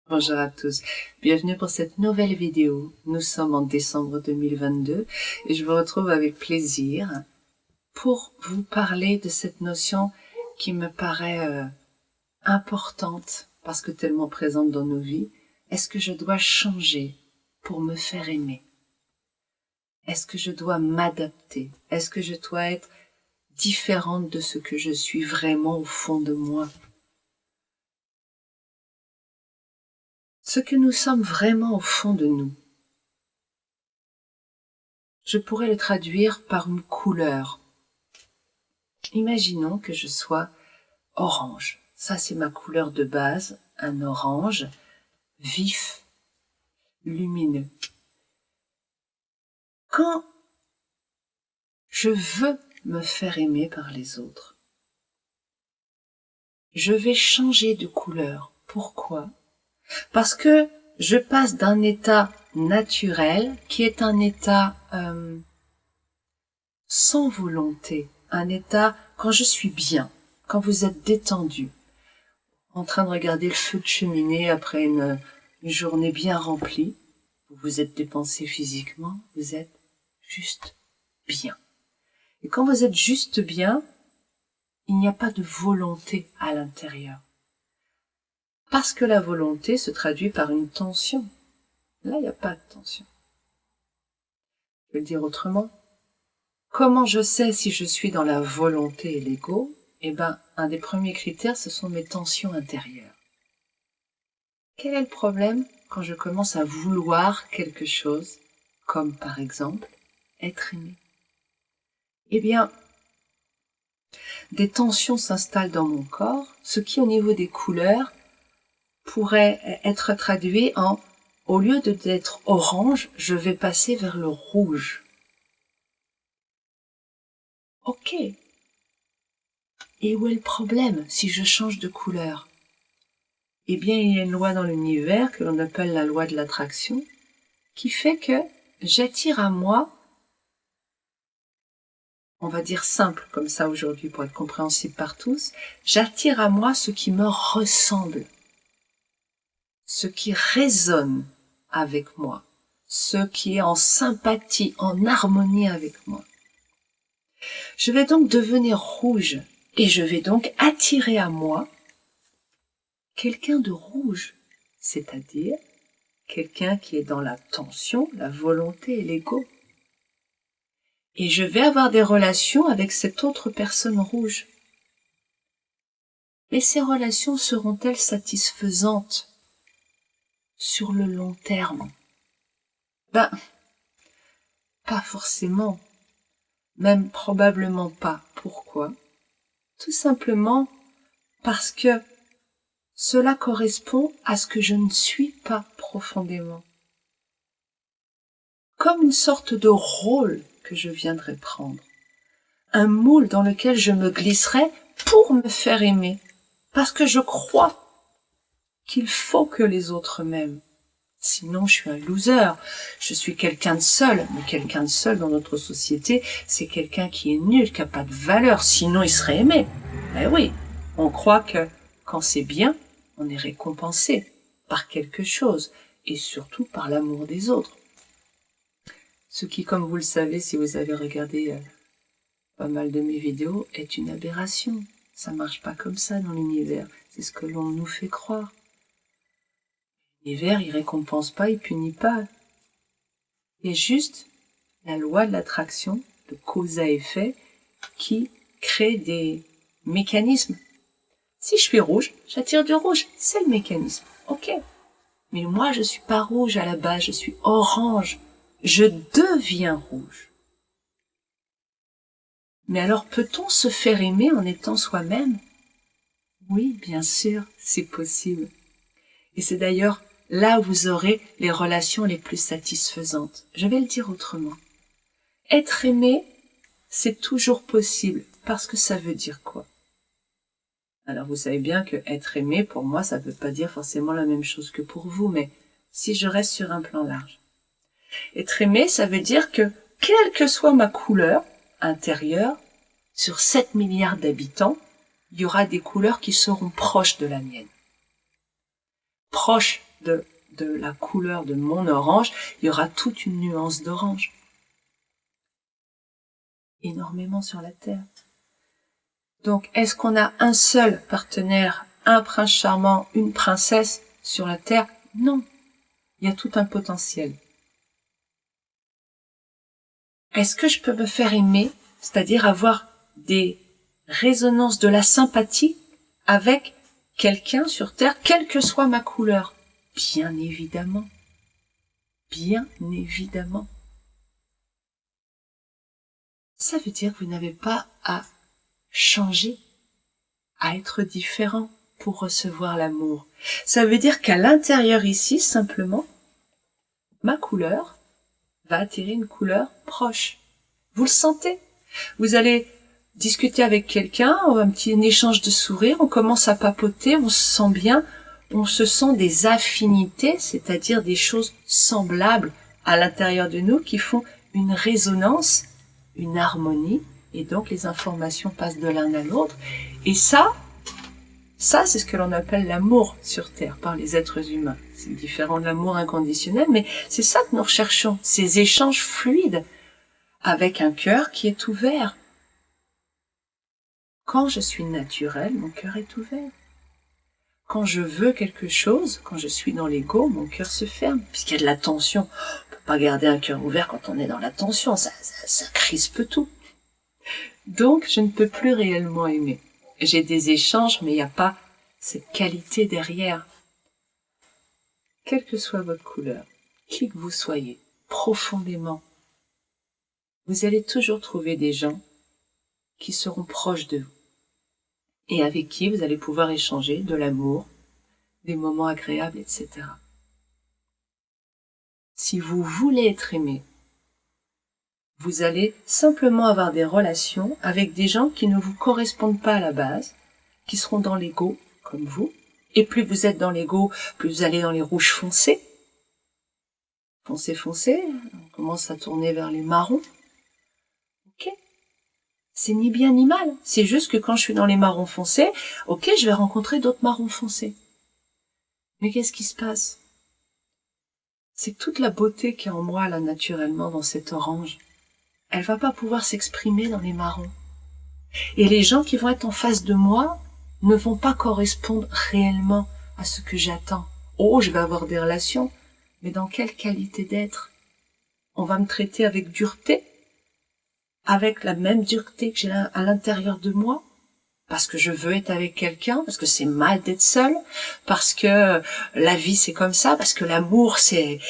Bonjour à tous, bienvenue pour cette nouvelle vidéo. Nous sommes en décembre 2022 et je vous retrouve avec plaisir pour vous parler de cette notion qui me paraît importante parce que tellement présente dans nos vies. Est-ce que je dois changer pour me faire aimer? Est-ce que je dois m'adapter? Est-ce que je dois être différente de ce que je suis vraiment au fond de moi? Ce que nous sommes vraiment au fond de nous. Je pourrais le traduire par une couleur. Imaginons que je sois orange. Ça, c'est ma couleur de base, un orange vif, lumineux. Quand je veux me faire aimer par les autres, je vais changer de couleur. Pourquoi? Parce que je passe d'un état naturel qui est un état sans volonté, un état quand je suis bien, quand vous êtes détendu, en train de regarder le feu de cheminée après une journée bien remplie, vous vous êtes dépensé physiquement, vous êtes juste bien. Et quand vous êtes juste bien, il n'y a pas de volonté à l'intérieur. Parce que la volonté se traduit par une tension. Là, il n'y a pas de tension. Je vais le dire autrement. Comment je sais si je suis dans la volonté et l'ego? Eh bien, un des premiers critères, ce sont mes tensions intérieures. Quel est le problème quand je commence à vouloir quelque chose, comme par exemple être aimé? Eh bien, des tensions s'installent dans mon corps, ce qui au niveau des couleurs pourrait être traduit en au lieu d'être orange, je vais passer vers le rouge. Ok. Et où est le problème si je change de couleur? Eh bien, il y a une loi dans l'univers que l'on appelle la loi de l'attraction qui fait que j'attire à moi, on va dire simple comme ça aujourd'hui pour être compréhensible par tous, j'attire à moi ce qui me ressemble, ce qui résonne avec moi, ce qui est en sympathie, en harmonie avec moi. Je vais donc devenir rouge et je vais donc attirer à moi quelqu'un de rouge, c'est-à-dire quelqu'un qui est dans la tension, la volonté et l'ego. Et je vais avoir des relations avec cette autre personne rouge. Mais ces relations seront-elles satisfaisantes sur le long terme? Ben, pas forcément. Même probablement pas. Pourquoi? Tout simplement parce que cela correspond à ce que je ne suis pas profondément. Comme une sorte de rôle que je viendrai prendre. Un moule dans lequel je me glisserai pour me faire aimer. Parce que je crois qu'il faut que les autres m'aiment. Sinon, je suis un loser. Je suis quelqu'un de seul. Mais quelqu'un de seul dans notre société, c'est quelqu'un qui est nul, qui n'a pas de valeur. Sinon, il serait aimé. Eh oui, on croit que quand c'est bien, on est récompensé par quelque chose. Et surtout par l'amour des autres. Ce qui, comme vous le savez, si vous avez regardé pas mal de mes vidéos, est une aberration. Ça marche pas comme ça dans l'univers. C'est ce que l'on nous fait croire. L'univers, il récompense pas, il punit pas. Il y a juste la loi de l'attraction, de cause à effet, qui crée des mécanismes. Si je suis rouge, j'attire du rouge. C'est le mécanisme. Ok. Mais moi, je suis pas rouge à la base, je suis orange. Je deviens rouge. Mais alors, peut-on se faire aimer en étant soi-même? Oui, bien sûr, c'est possible. Et c'est d'ailleurs là où vous aurez les relations les plus satisfaisantes. Je vais le dire autrement. Être aimé, c'est toujours possible, parce que ça veut dire quoi? Alors vous savez bien que être aimé, pour moi, ça ne veut pas dire forcément la même chose que pour vous, mais si je reste sur un plan large. Être aimé, ça veut dire que, quelle que soit ma couleur intérieure, sur 7 milliards d'habitants, il y aura des couleurs qui seront proches de la mienne. Proches de la couleur de mon orange, il y aura toute une nuance d'orange. Énormément sur la Terre. Donc, est-ce qu'on a un seul partenaire, un prince charmant, une princesse sur la Terre? Non. Il y a tout un potentiel. Est-ce que je peux me faire aimer, c'est-à-dire avoir des résonances de la sympathie avec quelqu'un sur Terre, quelle que soit ma couleur? Bien évidemment. Bien évidemment. Ça veut dire que vous n'avez pas à changer, à être différent pour recevoir l'amour. Ça veut dire qu'à l'intérieur ici, simplement, ma couleur va attirer une couleur proche. Vous le sentez? Vous allez discuter avec quelqu'un, un petit échange de sourires, on commence à papoter, on se sent bien, on se sent des affinités, c'est-à-dire des choses semblables à l'intérieur de nous qui font une résonance, une harmonie, et donc les informations passent de l'un à l'autre. Et ça c'est ce que l'on appelle l'amour sur Terre par les êtres humains. C'est différent de l'amour inconditionnel, mais c'est ça que nous recherchons, ces échanges fluides avec un cœur qui est ouvert. Quand je suis naturelle, mon cœur est ouvert. Quand je veux quelque chose, quand je suis dans l'ego, mon cœur se ferme, puisqu'il y a de la tension. On peut pas garder un cœur ouvert quand on est dans la tension, ça crispe tout. Donc, je ne peux plus réellement aimer. J'ai des échanges, mais il n'y a pas cette qualité derrière. Quelle que soit votre couleur, qui que vous soyez, profondément, vous allez toujours trouver des gens qui seront proches de vous et avec qui vous allez pouvoir échanger de l'amour, des moments agréables, etc. Si vous voulez être aimé, vous allez simplement avoir des relations avec des gens qui ne vous correspondent pas à la base, qui seront dans l'ego, comme vous. Et plus vous êtes dans l'ego, plus vous allez dans les rouges foncés. Foncé, on commence à tourner vers les marrons. Ok. C'est ni bien ni mal. C'est juste que quand je suis dans les marrons foncés, ok, je vais rencontrer d'autres marrons foncés. Mais qu'est-ce qui se passe? C'est que toute la beauté qui est en moi, là, naturellement, dans cet orange, elle va pas pouvoir s'exprimer dans les marrons. Et les gens qui vont être en face de moi ne vont pas correspondre réellement à ce que j'attends. Oh, je vais avoir des relations, mais dans quelle qualité d'être? On va me traiter avec dureté, avec la même dureté que j'ai à l'intérieur de moi, parce que je veux être avec quelqu'un, parce que c'est mal d'être seul, parce que la vie c'est comme ça, parce que l'amour c'est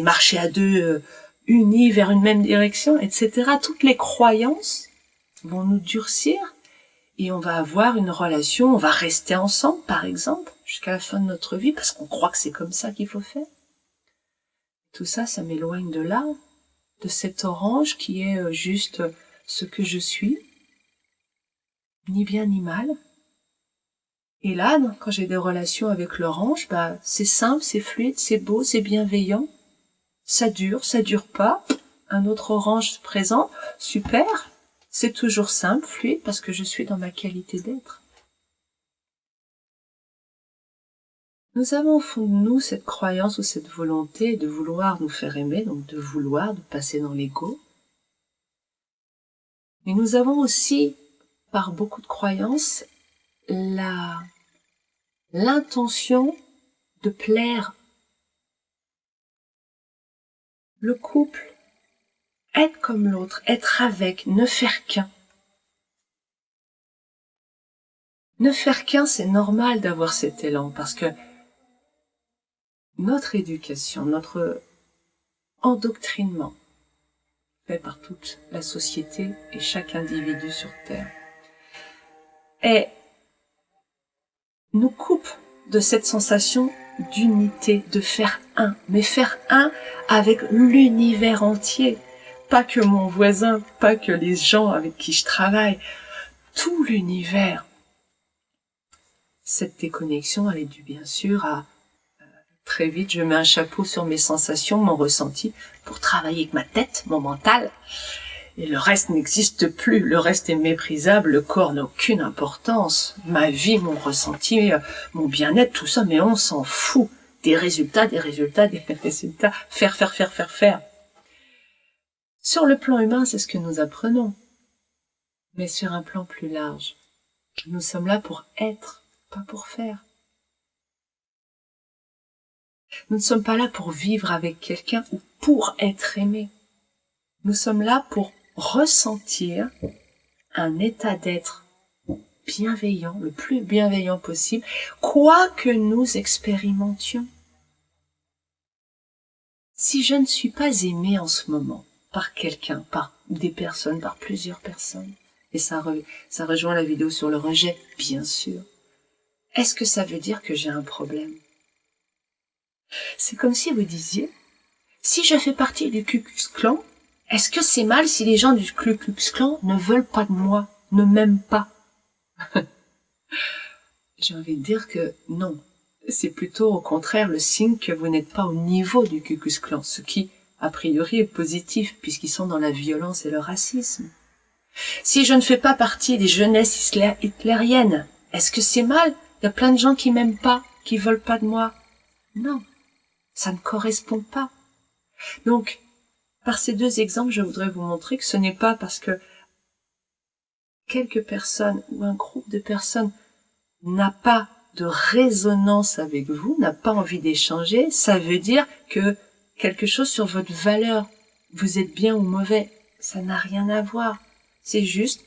marcher à deux unis vers une même direction, etc. Toutes les croyances vont nous durcir et on va avoir une relation, on va rester ensemble par exemple jusqu'à la fin de notre vie parce qu'on croit que c'est comme ça qu'il faut faire. Tout ça, ça m'éloigne de là, de cet orange qui est juste ce que je suis, ni bien ni mal. Et là, quand j'ai des relations avec l'orange, c'est simple, c'est fluide, c'est beau, c'est bienveillant. Ça dure pas. Un autre orange se présente, super. C'est toujours simple, fluide, parce que je suis dans ma qualité d'être. Nous avons au fond de nous cette croyance ou cette volonté de vouloir nous faire aimer, donc de vouloir, de passer dans l'ego. Mais nous avons aussi, par beaucoup de croyances, l'intention de plaire. Le couple, être comme l'autre, être avec, ne faire qu'un. Ne faire qu'un, c'est normal d'avoir cet élan, parce que notre éducation, notre endoctrinement, fait par toute la société et chaque individu sur Terre, nous coupe de cette sensation d'unité, de faire un, mais faire un avec l'univers entier. Pas que mon voisin, pas que les gens avec qui je travaille, tout l'univers. Cette déconnexion, elle est due bien sûr à très vite, je mets un chapeau sur mes sensations, mon ressenti, pour travailler avec ma tête, mon mental. Et le reste n'existe plus, le reste est méprisable, le corps n'a aucune importance. Ma vie, mon ressenti, mon bien-être, tout ça, mais on s'en fout. des résultats, des résultats, des résultats, faire. Sur le plan humain, c'est ce que nous apprenons. Mais sur un plan plus large, nous sommes là pour être, pas pour faire. Nous ne sommes pas là pour vivre avec quelqu'un ou pour être aimé. Nous sommes là pour ressentir un état d'être bienveillant, le plus bienveillant possible, quoi que nous expérimentions. Si je ne suis pas aimée en ce moment par quelqu'un, par des personnes, par plusieurs personnes, et ça rejoint la vidéo sur le rejet, bien sûr, est-ce que ça veut dire que j'ai un problème? C'est comme si vous disiez, si je fais partie du Ku Klux Klan, est-ce que c'est mal si les gens du Ku Klux Klan ne veulent pas de moi, ne m'aiment pas? J'ai envie de dire que non. C'est plutôt au contraire le signe que vous n'êtes pas au niveau du Ku Klux Klan, ce qui, a priori, est positif puisqu'ils sont dans la violence et le racisme. Si je ne fais pas partie des jeunesses hitlériennes, est-ce que c'est mal? Il y a plein de gens qui m'aiment pas, qui veulent pas de moi. Non, ça ne correspond pas. Donc, par ces deux exemples, je voudrais vous montrer que ce n'est pas parce que quelques personnes ou un groupe de personnes n'a pas de résonance avec vous, n'a pas envie d'échanger, ça veut dire que quelque chose sur votre valeur, vous êtes bien ou mauvais, ça n'a rien à voir. C'est juste,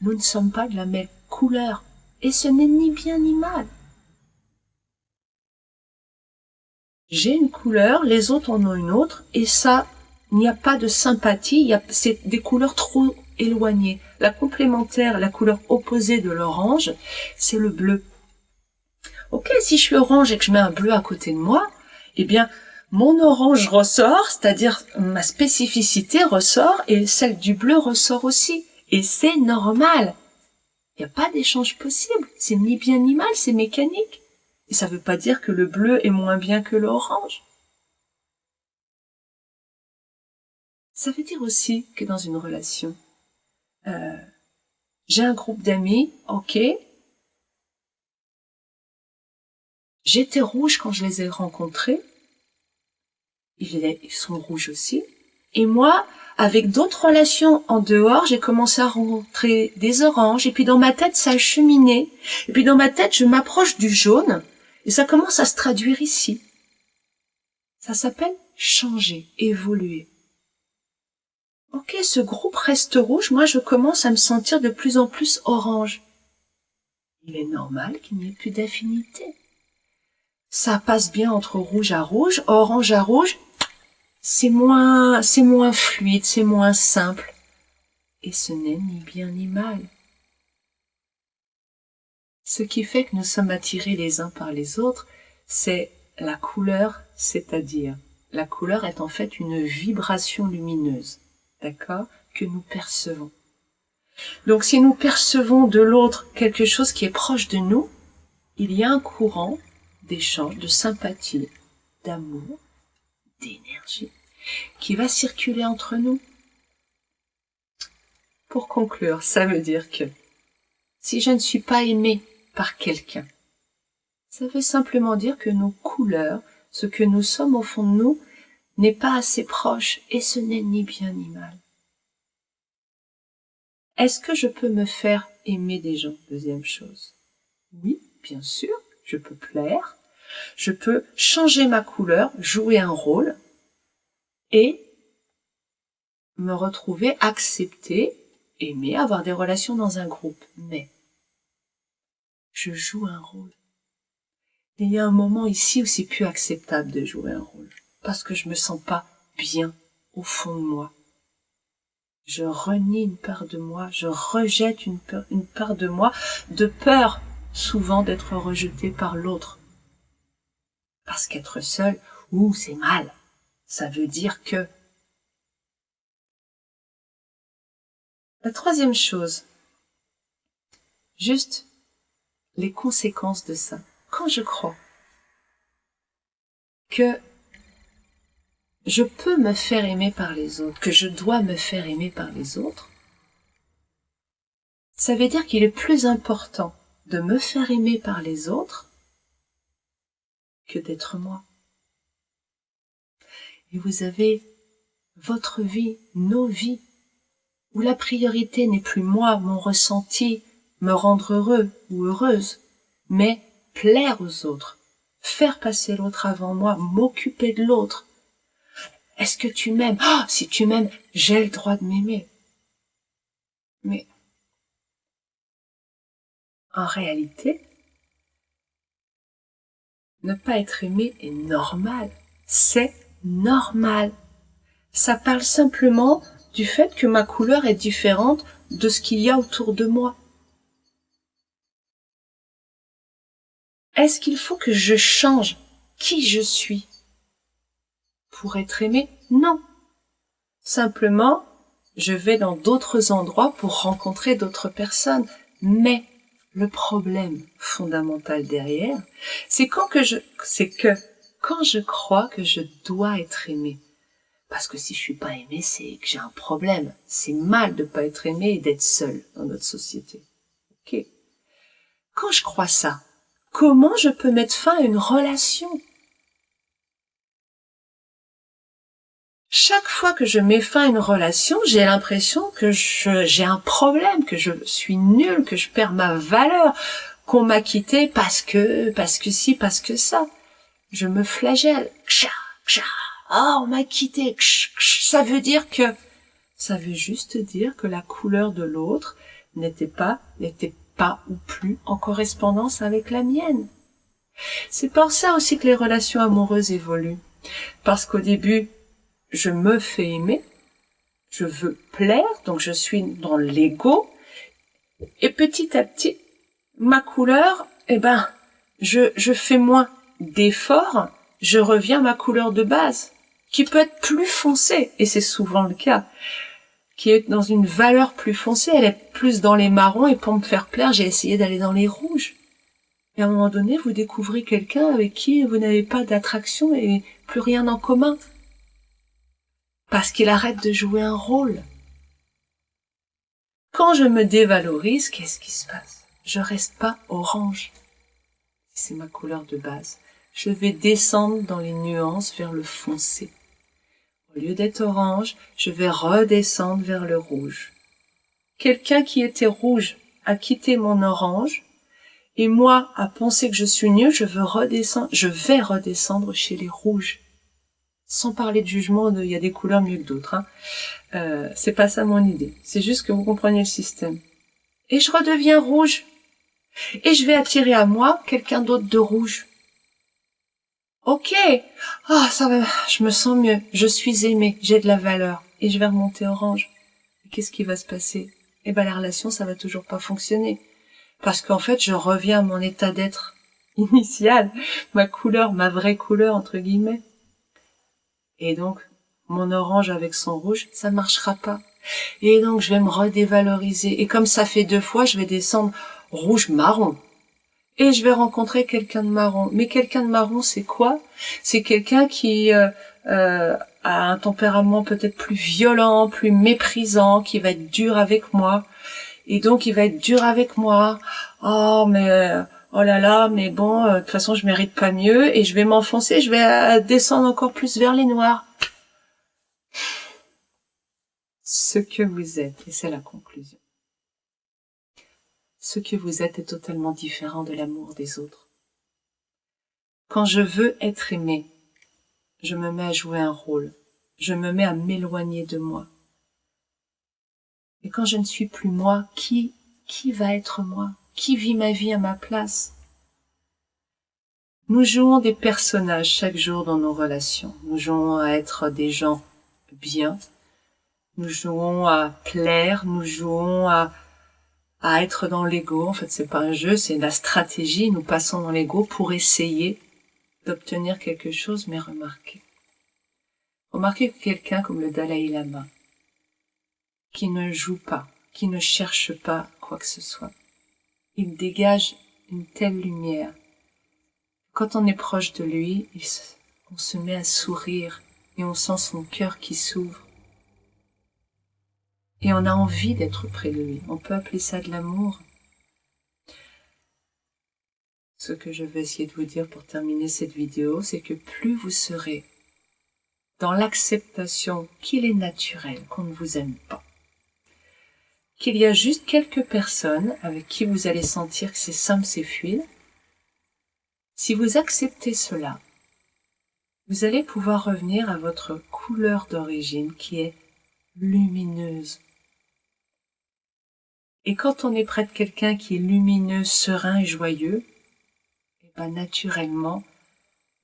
nous ne sommes pas de la même couleur. Et ce n'est ni bien ni mal. J'ai une couleur, les autres en ont une autre, et ça, il n'y a pas de sympathie, c'est des couleurs trop éloignées. La complémentaire, la couleur opposée de l'orange, c'est le bleu. Ok, si je suis orange et que je mets un bleu à côté de moi, eh bien, mon orange ressort, c'est-à-dire ma spécificité ressort, et celle du bleu ressort aussi. Et c'est normal. Il n'y a pas d'échange possible. C'est ni bien ni mal, c'est mécanique. Et ça ne veut pas dire que le bleu est moins bien que l'orange. Ça veut dire aussi que dans une relation, j'ai un groupe d'amis, ok. J'étais rouge quand je les ai rencontrés. Ils sont rouges aussi. Et moi, avec d'autres relations en dehors, j'ai commencé à rencontrer des oranges. Et puis dans ma tête, ça a cheminé. Et puis dans ma tête, je m'approche du jaune. Et ça commence à se traduire ici. Ça s'appelle changer, évoluer. Ok, ce groupe reste rouge. Moi, je commence à me sentir de plus en plus orange. Il est normal qu'il n'y ait plus d'affinité. Ça passe bien entre rouge à rouge, orange à rouge. C'est moins fluide, c'est moins simple. Et ce n'est ni bien ni mal. Ce qui fait que nous sommes attirés les uns par les autres, c'est la couleur, c'est-à-dire, la couleur est en fait une vibration lumineuse, d'accord, que nous percevons. Donc si nous percevons de l'autre quelque chose qui est proche de nous, il y a un courant d'échange, de sympathie, d'amour, d'énergie, qui va circuler entre nous. Pour conclure, ça veut dire que si je ne suis pas aimée par quelqu'un, ça veut simplement dire que nos couleurs, ce que nous sommes au fond de nous, n'est pas assez proche et ce n'est ni bien ni mal. Est-ce que je peux me faire aimer des gens? Deuxième chose. Oui, bien sûr, je peux plaire, je peux changer ma couleur, jouer un rôle et me retrouver acceptée, aimée, avoir des relations dans un groupe. Mais je joue un rôle. Et il y a un moment ici où c'est plus acceptable de jouer un rôle parce que je me sens pas bien au fond de moi. Je renie une part de moi, je rejette une part de moi, de peur souvent d'être rejetée par l'autre. Parce qu'être seul, c'est mal. Ça veut dire que... La troisième chose, juste les conséquences de ça. Quand je crois que je peux me faire aimer par les autres, que je dois me faire aimer par les autres, ça veut dire qu'il est plus important de me faire aimer par les autres que d'être moi. et vous avez votre vie, nos vies, où la priorité n'est plus moi, mon ressenti, me rendre heureux ou heureuse, mais plaire aux autres, faire passer l'autre avant moi, m'occuper de l'autre. Est-ce que tu m'aimes? Oh, si tu m'aimes, j'ai le droit de m'aimer. Mais en réalité, ne pas être aimé est normal. C'est normal. Ça parle simplement du fait que ma couleur est différente de ce qu'il y a autour de moi. Est-ce qu'il faut que je change qui je suis pour être aimé? Non. Simplement, je vais dans d'autres endroits pour rencontrer d'autres personnes. Mais le problème fondamental derrière, c'est quand je crois que je dois être aimé. Parce que si je suis pas aimé, c'est que j'ai un problème. C'est mal de pas être aimé et d'être seul dans notre société. Ok. Quand je crois ça, comment je peux mettre fin à une relation? Chaque fois que je mets fin à une relation, j'ai l'impression que j'ai un problème, que je suis nulle, que je perds ma valeur, qu'on m'a quitté parce que si, parce que ça. Je me flagelle. Ah, on m'a quitté. Ça veut juste dire que la couleur de l'autre n'était pas ou plus en correspondance avec la mienne. C'est pour ça aussi que les relations amoureuses évoluent. Parce qu'au début, je me fais aimer, je veux plaire, donc je suis dans l'ego, et petit à petit, ma couleur, je fais moins d'efforts, je reviens à ma couleur de base, qui peut être plus foncée, et c'est souvent le cas, qui est dans une valeur plus foncée, elle est plus dans les marrons, et pour me faire plaire, j'ai essayé d'aller dans les rouges. Et à un moment donné, vous découvrez quelqu'un avec qui vous n'avez pas d'attraction et plus rien en commun. Parce qu'il arrête de jouer un rôle. Quand je me dévalorise, qu'est-ce qui se passe? Je reste pas orange. C'est ma couleur de base. Je vais descendre dans les nuances vers le foncé. Au lieu d'être orange, je vais redescendre vers le rouge. Quelqu'un qui était rouge a quitté mon orange, et moi, à penser que je suis nulle, je vais redescendre chez les rouges. Sans parler de jugement, il y a des couleurs mieux que d'autres. C'est pas ça mon idée. C'est juste que vous compreniez le système. Et je redeviens rouge. Et je vais attirer à moi quelqu'un d'autre de rouge. Ok. Ah, ça va, je me sens mieux. Je suis aimée, j'ai de la valeur. Et je vais remonter orange. Et qu'est-ce qui va se passer? La relation, ça va toujours pas fonctionner. Parce qu'en fait, je reviens à mon état d'être initial. Ma couleur, ma vraie couleur, entre guillemets. Et donc, mon orange avec son rouge, ça marchera pas. Et donc, je vais me redévaloriser. Et comme ça fait 2 fois, je vais descendre rouge-marron. Et je vais rencontrer quelqu'un de marron. Mais quelqu'un de marron, c'est quoi? C'est quelqu'un qui a un tempérament peut-être plus violent, plus méprisant, qui va être dur avec moi. Et donc, il va être dur avec moi. Oh, mais... oh là là, mais bon, de toute façon, je mérite pas mieux. Et je vais m'enfoncer, je vais descendre encore plus vers les noirs. Ce que vous êtes, et c'est la conclusion. Ce que vous êtes est totalement différent de l'amour des autres. Quand je veux être aimé, je me mets à jouer un rôle. Je me mets à m'éloigner de moi. Et quand je ne suis plus moi, qui va être moi? Qui vit ma vie à ma place? Nous jouons des personnages chaque jour dans nos relations. Nous jouons à être des gens bien. Nous jouons à plaire. Nous jouons à être dans l'ego. En fait, c'est pas un jeu, c'est la stratégie. Nous passons dans l'ego pour essayer d'obtenir quelque chose, mais remarquez que quelqu'un comme le Dalai Lama, qui ne joue pas, qui ne cherche pas quoi que ce soit, il dégage une telle lumière. Quand on est proche de lui, on se met à sourire et on sent son cœur qui s'ouvre. Et on a envie d'être près de lui. On peut appeler ça de l'amour. Ce que je vais essayer de vous dire pour terminer cette vidéo, c'est que plus vous serez dans l'acceptation qu'il est naturel qu'on ne vous aime pas. Qu'il y a juste quelques personnes avec qui vous allez sentir que c'est simple, c'est fluide. Si vous acceptez cela, vous allez pouvoir revenir à votre couleur d'origine qui est lumineuse. Et quand on est près de quelqu'un qui est lumineux, serein et joyeux, et ben naturellement,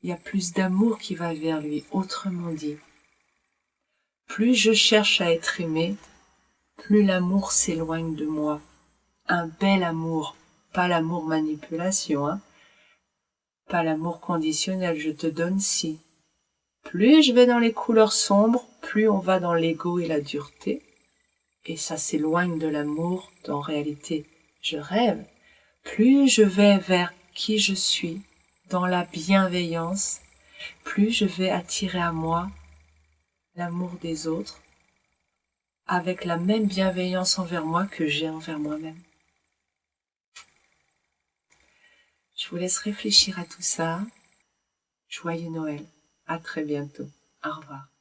il y a plus d'amour qui va vers lui. Autrement dit, plus je cherche à être aimé, plus l'amour s'éloigne de moi. Un bel amour, pas l'amour manipulation, hein, pas l'amour conditionnel, je te donne si. Plus je vais dans les couleurs sombres, plus on va dans l'ego et la dureté, et ça s'éloigne de l'amour, en réalité, je rêve. Plus je vais vers qui je suis, dans la bienveillance, plus je vais attirer à moi l'amour des autres, avec la même bienveillance envers moi que j'ai envers moi-même. Je vous laisse réfléchir à tout ça. Joyeux Noël. À très bientôt. Au revoir.